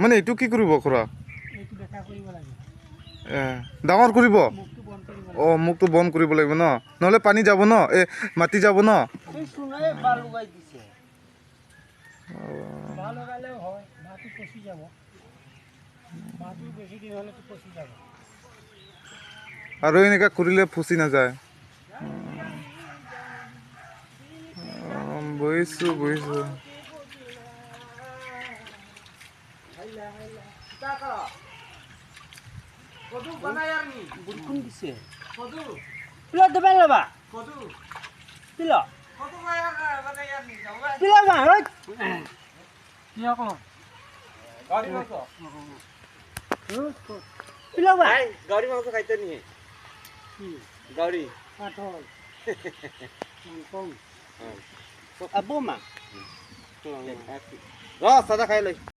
মানে এইটো কি কৰিব খুৰা এইটো বেকা কৰিব লাগে ডাঙৰ কৰিব মুখটো বন্ধ কৰিব লাগে অঁ মুখটো বন্ধ কৰিব লাগিব ন নহ'লে পানী যাব ন মাটি যাব ন এই সোণাই বাল লগাই দিছে বাঁহ লগালেও হয় বাঁহটো পচি যাব বাঁহটো বেছি দিন হ'লেতো পচি যাব আৰু এনেকৈ কৰিলে ফচি নাযায় বুজিছোঁ বুজিছোঁ কদু বানাই আর নি বুলকুন দিছে কদু পিলা দেবেন লবা কদু পিলা কদু বানাই আর নি যাওয়া পিলা মা হয় কি কো গাড়ি মাংস পিলা মা ভাই গাড়ি মাংস খাইতে নি গাড়ি কাঠল মাংস আবু মা র সাদা খাই লই